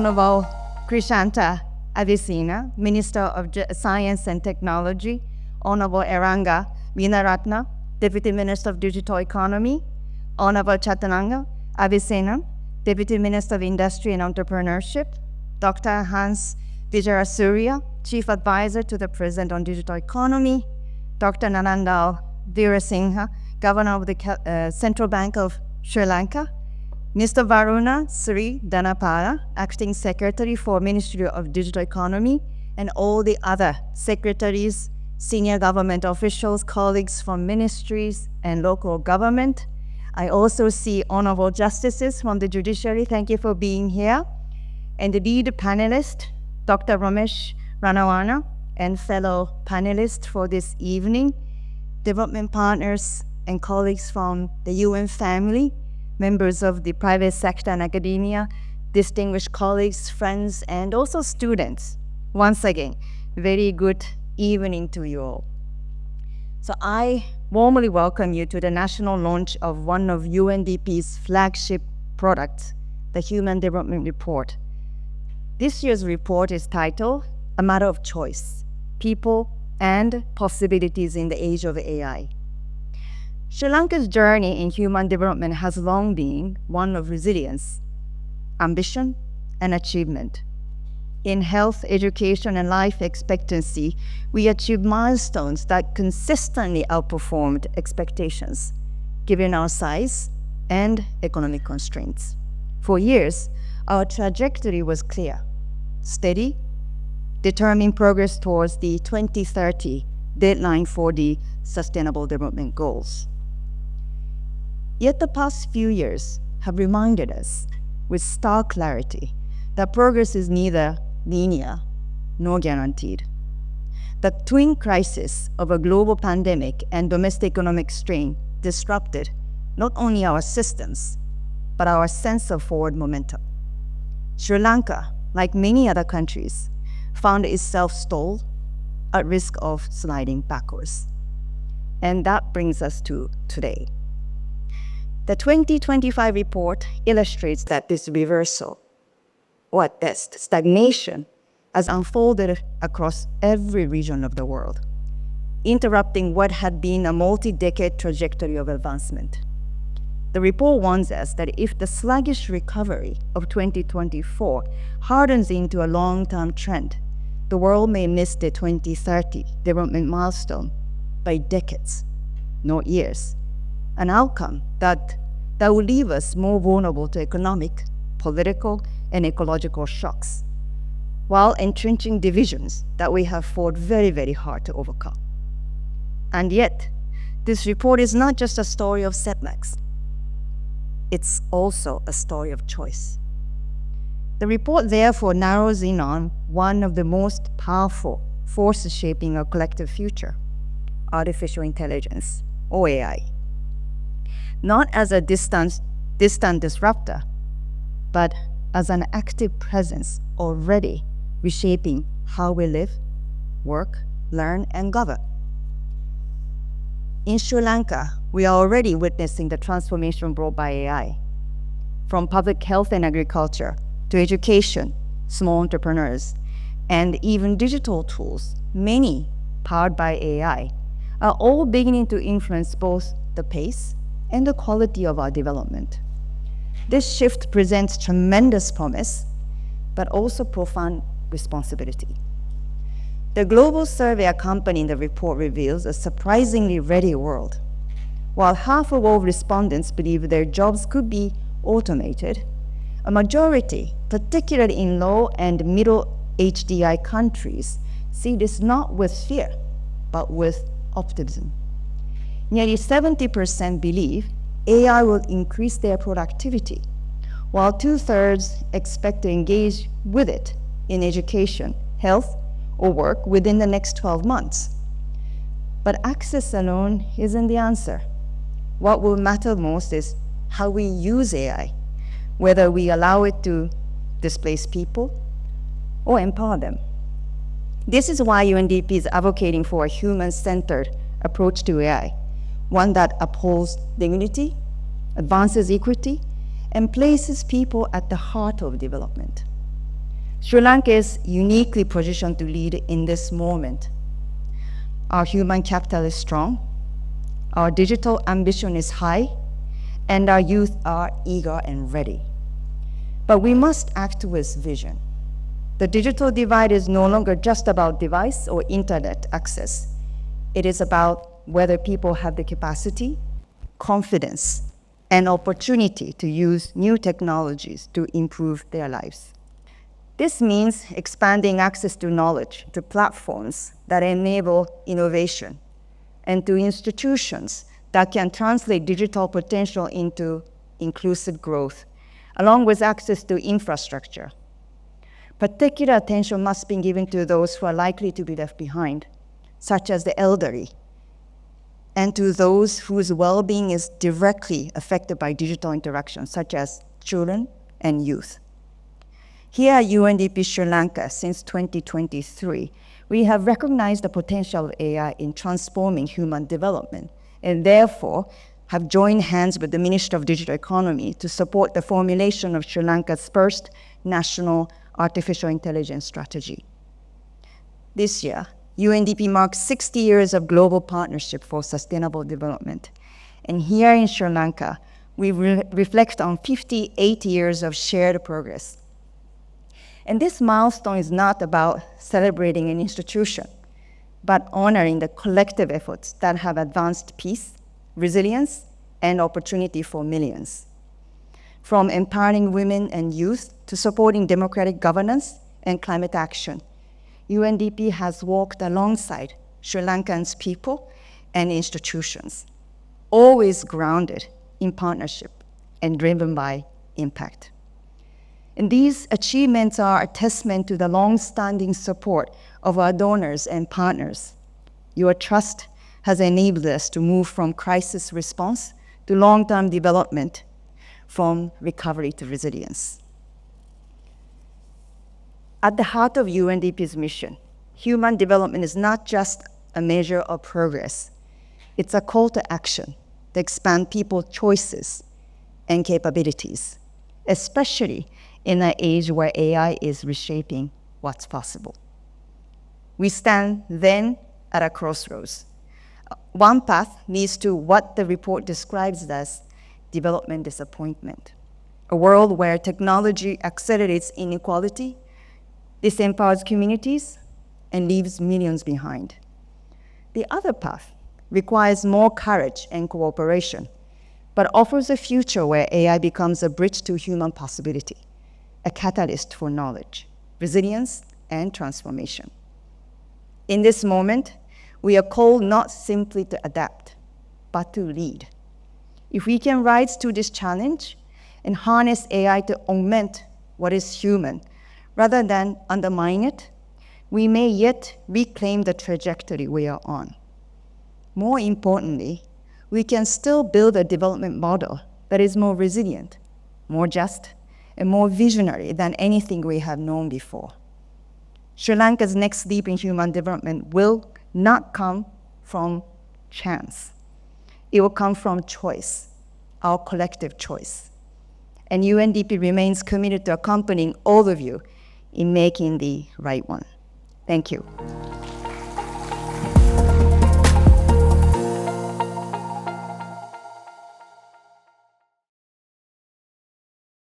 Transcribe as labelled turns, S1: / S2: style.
S1: Honorable Krishanta Avisina, Minister of Science and Technology, Honorable Eranga Vinaratna, Deputy Minister of Digital Economy, Honorable Chatananga Avisena, Deputy Minister of Industry and Entrepreneurship, Dr. Hans Vijayasuriya, Chief Advisor to the President on Digital Economy, Dr. Nanandal Veerasinghe, Governor of the Central Bank of Sri Lanka, Mr. Varuna Sri Dhanapala, Acting Secretary for Ministry of Digital Economy, and all the other secretaries, senior government officials, colleagues from ministries and local government. I also see honorable justices from the judiciary. Thank you for being here. And the lead panelist, Dr. Ramesh Ranawana, and fellow panelists for this evening, development partners and colleagues from the UN family, members of the private sector and academia, distinguished colleagues, friends, and also students. Once again, very good evening to you all. So I warmly welcome you to the national launch of one of UNDP's flagship products, the Human Development Report. This year's report is titled, A Matter of Choice, People and Possibilities in the Age of AI. Sri Lanka's journey in human development has long been one of resilience, ambition, and achievement. In health, education, and life expectancy, we achieved milestones that consistently outperformed expectations, given our size and economic constraints. For years, our trajectory was clear, steady, determining progress towards the 2030 deadline for the Sustainable Development Goals. Yet the past few years have reminded us with stark clarity that progress is neither linear nor guaranteed. The twin crisis of a global pandemic and domestic economic strain disrupted not only our systems, but our sense of forward momentum. Sri Lanka, like many other countries, found itself stalled, at risk of sliding backwards. And that brings us to today. The 2025 report illustrates that this reversal, or at best, stagnation, has unfolded across every region of the world, interrupting what had been a multi-decade trajectory of advancement. The report warns us that if the sluggish recovery of 2024 hardens into a long-term trend, the world may miss the 2030 development milestone by decades, not years. An outcome that will leave us more vulnerable to economic, political, and ecological shocks, while entrenching divisions that we have fought very, very hard to overcome. And yet, this report is not just a story of setbacks. It's also a story of choice. The report therefore narrows in on one of the most powerful forces shaping our collective future, artificial intelligence, or AI. Not as a distant disruptor, but as an active presence already reshaping how we live, work, learn, and govern. In Sri Lanka, we are already witnessing the transformation brought by AI. From public health and agriculture to education, small entrepreneurs, and even digital tools, many powered by AI, are all beginning to influence both the pace and the quality of our development. This shift presents tremendous promise, but also profound responsibility. The global survey accompanying the report reveals a surprisingly ready world. While half of all respondents believe their jobs could be automated, a majority, particularly in low and middle HDI countries, see this not with fear, but with optimism. Nearly 70% believe AI will increase their productivity, while 2/3 expect to engage with it in education, health, or work within the next 12 months. But access alone isn't the answer. What will matter most is how we use AI, whether we allow it to displace people or empower them. This is why UNDP is advocating for a human-centered approach to AI, one that upholds dignity, advances equity, and places people at the heart of development. Sri Lanka is uniquely positioned to lead in this moment. Our human capital is strong, our digital ambition is high, and our youth are eager and ready. But we must act with vision. The digital divide is no longer just about device or internet access. It is about whether people have the capacity, confidence, and opportunity to use new technologies to improve their lives. This means expanding access to knowledge, to platforms that enable innovation, and to institutions that can translate digital potential into inclusive growth, along with access to infrastructure. Particular attention must be given to those who are likely to be left behind, such as the elderly, and to those whose well-being is directly affected by digital interaction, such as children and youth. Here at UNDP Sri Lanka, since 2023, we have recognized the potential of AI in transforming human development, and therefore have joined hands with the Ministry of Digital Economy to support the formulation of Sri Lanka's first national artificial intelligence strategy. This year, UNDP marks 60 years of global partnership for sustainable development. And here in Sri Lanka, we reflect on 58 years of shared progress. And this milestone is not about celebrating an institution, but honoring the collective efforts that have advanced peace, resilience, and opportunity for millions. From empowering women and youth to supporting democratic governance and climate action, UNDP has walked alongside Sri Lankans people and institutions, always grounded in partnership and driven by impact. And these achievements are a testament to the long-standing support of our donors and partners. Your trust has enabled us to move from crisis response to long-term development, from recovery to resilience. At the heart of UNDP's mission, human development is not just a measure of progress. It's a call to action to expand people's choices and capabilities, especially in an age where AI is reshaping what's possible. We stand then at a crossroads. One path leads to what the report describes as development disappointment, a world where technology accelerates inequality, disempowers communities, and leaves millions behind. The other path requires more courage and cooperation, but offers a future where AI becomes a bridge to human possibility, a catalyst for knowledge, resilience, and transformation. In this moment, we are called not simply to adapt, but to lead. If we can rise to this challenge and harness AI to augment what is human, rather than undermine it, we may yet reclaim the trajectory we are on. More importantly, we can still build a development model that is more resilient, more just, and more visionary than anything we have known before. Sri Lanka's next leap in human development will not come from chance. It will come from choice, our collective choice. And UNDP remains committed to accompanying all of you in making the right one. Thank you.